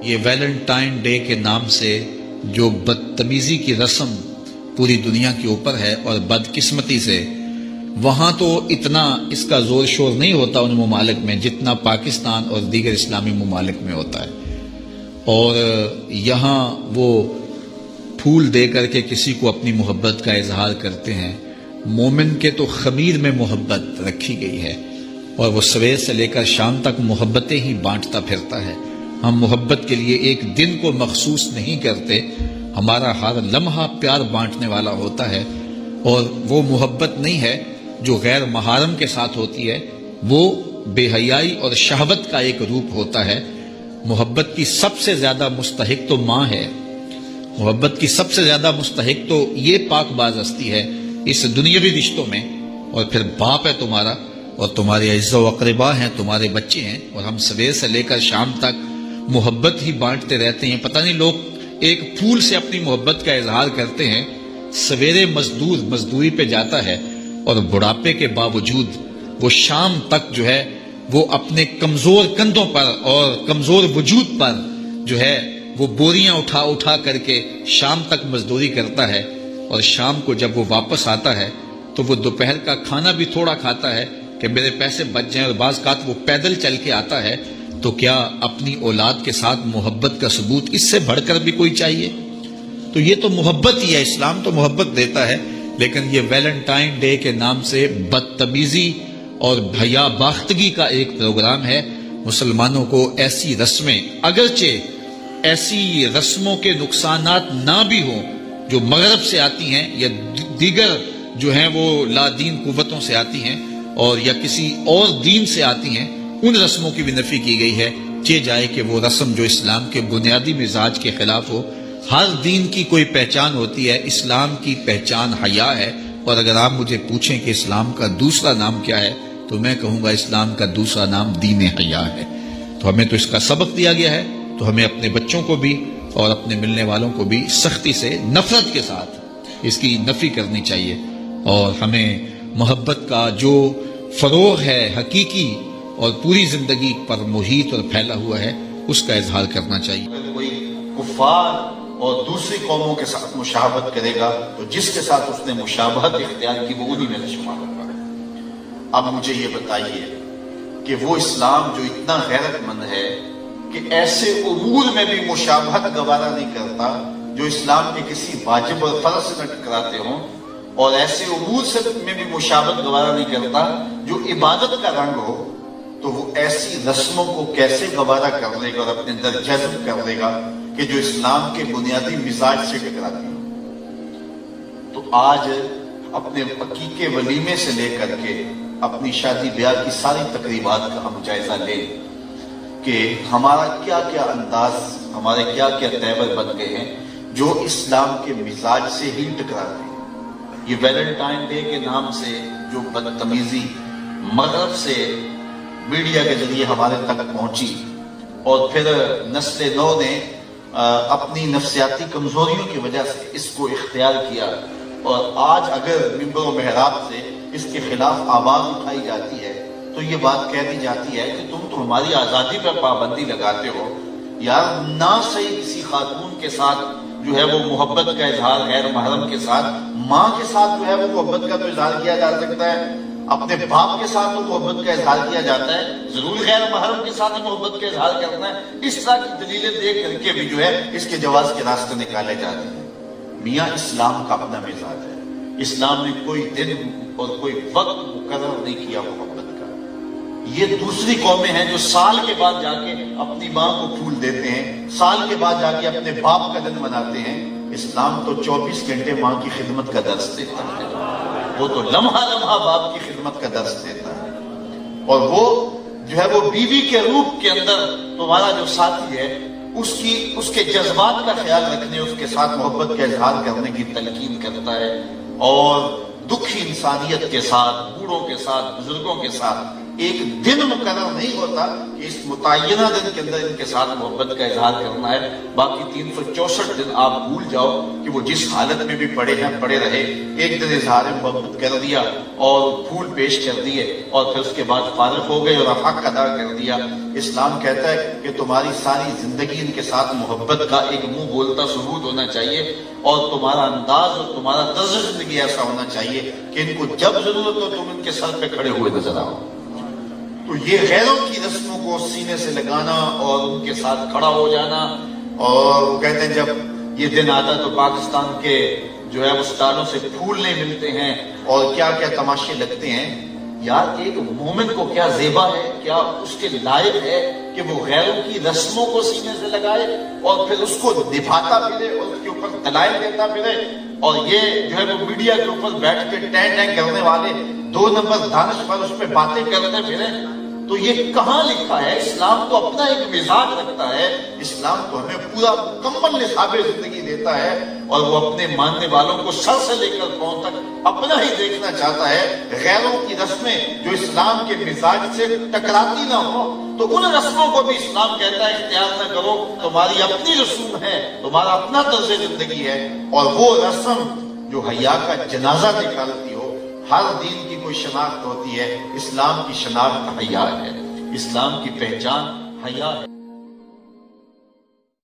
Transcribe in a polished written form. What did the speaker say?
یہ Valentine day کے نام سے جو بدتمیزی کی رسم پوری دنیا کے اوپر ہے، اور بدقسمتی سے وہاں تو اتنا اس کا زور شور نہیں ہوتا ان ممالک میں جتنا پاکستان اور دیگر اسلامی ممالک میں ہوتا ہے، اور یہاں وہ پھول دے کر کے کسی کو اپنی محبت کا اظہار کرتے ہیں۔ مومن کے تو خمیر میں محبت رکھی گئی ہے، اور وہ سویر سے لے کر شام تک محبتیں ہی بانٹتا پھرتا ہے۔ ہم محبت کے لیے ایک دن کو مخصوص نہیں کرتے، ہمارا ہر لمحہ پیار بانٹنے والا ہوتا ہے، اور وہ محبت نہیں ہے جو غیر محارم کے ساتھ ہوتی ہے، وہ بے حیائی اور شہوت کا ایک روپ ہوتا ہے۔ محبت کی سب سے زیادہ مستحق تو ماں ہے، محبت کی سب سے زیادہ مستحق تو یہ پاک باز ہستی ہے اس دنیاوی رشتوں میں، اور پھر باپ ہے تمہارا، اور تمہارے اعزا و اقربا ہیں، تمہارے بچے ہیں، اور ہم سویر سے لے کر شام تک محبت ہی بانٹتے رہتے ہیں۔ پتہ نہیں لوگ ایک پھول سے اپنی محبت کا اظہار کرتے ہیں، سویرے مزدور مزدوری پہ جاتا ہے، اور بڑھاپے کے باوجود وہ شام تک جو ہے وہ اپنے کمزور کندھوں پر اور کمزور وجود پر جو ہے وہ بوریاں اٹھا اٹھا کر کے شام تک مزدوری کرتا ہے، اور شام کو جب وہ واپس آتا ہے تو وہ دوپہر کا کھانا بھی تھوڑا کھاتا ہے کہ میرے پیسے بچ جائیں، اور بعض اوقات وہ پیدل چل کے آتا ہے۔ تو کیا اپنی اولاد کے ساتھ محبت کا ثبوت اس سے بڑھ کر بھی کوئی چاہیے؟ تو یہ تو محبت ہی ہے، اسلام تو محبت دیتا ہے، لیکن یہ ویلنٹائن ڈے کے نام سے بدتمیزی اور بھیا باختگی کا ایک پروگرام ہے۔ مسلمانوں کو ایسی رسمیں، اگرچہ ایسی رسموں کے نقصانات نہ بھی ہوں جو مغرب سے آتی ہیں یا دیگر جو ہیں وہ لا دین قوتوں سے آتی ہیں، اور یا کسی اور دین سے آتی ہیں، ان رسموں کی بھی نفی کی گئی ہے، چہ جائے کہ وہ رسم جو اسلام کے بنیادی مزاج کے خلاف ہو۔ ہر دین کی کوئی پہچان ہوتی ہے، اسلام کی پہچان حیا ہے، اور اگر آپ مجھے پوچھیں کہ اسلام کا دوسرا نام کیا ہے تو میں کہوں گا اسلام کا دوسرا نام دین حیا ہے۔ تو ہمیں تو اس کا سبق دیا گیا ہے، تو ہمیں اپنے بچوں کو بھی اور اپنے ملنے والوں کو بھی سختی سے، نفرت کے ساتھ اس کی نفی کرنی چاہیے، اور ہمیں محبت کا جو فروغ ہے حقیقی اور پوری زندگی پر محیط اور پھیلا ہوا ہے اس کا اظہار کرنا چاہیے۔ اگر کوئی کفار اور دوسری قوموں کے ساتھ مشابہت کرے گا تو جس کے ساتھ اس نے مشابہت اختیار کی وہ انہی میں شمار ہوگا۔ اب مجھے یہ بتائیے کہ وہ اسلام جو اتنا غیرت مند ہے کہ ایسے امور میں بھی مشابہت گوارا نہیں کرتا جو اسلام کے کسی واجب اور فرض سے نہ ٹکراتے ہوں، اور ایسے امور سے میں بھی مشابہت گوارا نہیں کرتا جو عبادت کا رنگ ہو، تو وہ ایسی رسموں کو کیسے گوارا کر لے گا اور اپنے اندر جذب کر لے گا کہ جو اسلام کے بنیادی مزاج سے ٹکراتی ہو۔ تو آج اپنے عقیقے ولیمے سے لے کر کے اپنی شادی بیاہ کی ساری تقریبات کا ہم جائزہ لیں کہ ہمارا کیا کیا انداز، ہمارے کیا کیا تیور بن گئے ہیں جو اسلام کے مزاج سے ہی ٹکراتے ہیں۔ یہ ویلنٹائن ڈے کے نام سے جو بدتمیزی مغرب سے میڈیا کے ذریعے ہمارے تک پہنچی، اور پھر نسل نو نے اپنی نفسیاتی کمزوریوں کی وجہ سے اس کو اختیار کیا، اور آج اگر ممبر و محراب سے اس کے خلاف آواز اٹھائی جاتی ہے تو یہ بات کہہ دی جاتی ہے کہ تم تو ہماری آزادی پر پابندی لگاتے ہو۔ یار نہ صحیح کسی خاتون کے ساتھ جو ہے وہ محبت کا اظہار غیر محرم کے ساتھ، ماں کے ساتھ جو ہے وہ محبت کا تو اظہار کیا جا سکتا ہے، اپنے باپ کے ساتھ تو محبت کا اظہار کیا جاتا ہے، ضرور غیر محرم کے ساتھ محبت کا اظہار کرنا ہے۔ اس طرح کی دلیلیں دیکھ کر کے بھی جو ہے اس کے جواز کے راستے نکالے جاتے ہیں۔ میاں اسلام کا اپنا مزاج ہے، اسلام نے کوئی دن اور کوئی وقت مقرر نہیں کیا محبت کا۔ یہ دوسری قومیں ہیں جو سال کے بعد جا کے اپنی ماں کو پھول دیتے ہیں، سال کے بعد جا کے اپنے باپ کا دن مناتے ہیں۔ اسلام تو 24 گھنٹے ماں کی خدمت کا درس دیتا ہے، وہ تو لمحہ لمحہ باپ کی خدمت کا درس دیتا ہے، اور وہ جو ہے وہ بیوی کے روپ کے اندر تمہارا جو ساتھی ہے اس کے جذبات کا خیال رکھنے، اس کے ساتھ محبت کا اظہار کرنے کی تلقین کرتا ہے، اور دکھی انسانیت کے ساتھ، بوڑھوں کے ساتھ، بزرگوں کے ساتھ ایک دن مقرر نہیں ہوتا کہ اس متعینہ دن کے اندر ان کے ساتھ محبت کا اظہار کرنا ہے، باقی 364 دن آپ بھول جاؤ کہ وہ جس حالت میں بھی پڑے ہیں پڑے رہے، ایک دن اظہار محبت کر دیا اور پھول پیش کر دیے اور پھر اس کے بعد فارغ ہو گئے اور حق ادا کر دیا۔ اسلام کہتا ہے کہ تمہاری ساری زندگی ان کے ساتھ محبت کا ایک منہ بولتا ثبوت ہونا چاہیے، اور تمہارا انداز اور تمہارا طرز زندگی ایسا ہونا چاہیے کہ ان کو جب ضرورت ہو تم ان کے سر پہ کھڑے ہوئے نظر آؤ۔ تو یہ غیروں کی رسموں کو سینے سے لگانا اور ان کے ساتھ کھڑا ہو جانا، اور وہ کہتے ہیں جب یہ دن آتا تو پاکستان کے جو ہے وہ سٹالوں سے پھول نہیں ملتے ہیں اور کیا کیا تماشے لگتے ہیں۔ یار ایک مومن کو کیا زیبا ہے، کیا اس کے لائق ہے کہ وہ غیروں کی رسموں کو سینے سے لگائے اور پھر اس کو نبھاتا پھرے اور اس کے اوپر دلائل دیتا پھرے، اور یہ جو ہے وہ میڈیا کے اوپر بیٹھ کے ٹین ٹین کرنے والے 2 نمبر دانش پر اس پہ باتیں کرتے پھرے۔ تو یہ کہاں لکھا ہے؟ اسلام تو اپنا ایک مزاج رکھتا ہے، اسلام تو ہمیں پورا مکمل نصاب زندگی دیتا ہے، اور وہ اپنے ماننے والوں کو سر سے لے کر پاؤں تک اپنا ہی دیکھنا چاہتا ہے۔ غیروں کی رسمیں جو اسلام کے مزاج سے ٹکراتی نہ ہو تو ان رسموں کو بھی اسلام کہتا ہے اختیار نہ کرو، تمہاری اپنی رسوم ہے، تمہارا اپنا طرز زندگی ہے، اور وہ رسم جو حیا کا جنازہ نکالتی ہو۔ ہر دین کی کوئی شناخت ہوتی ہے، اسلام کی شناخت حیا ہے، اسلام کی پہچان حیا ہے۔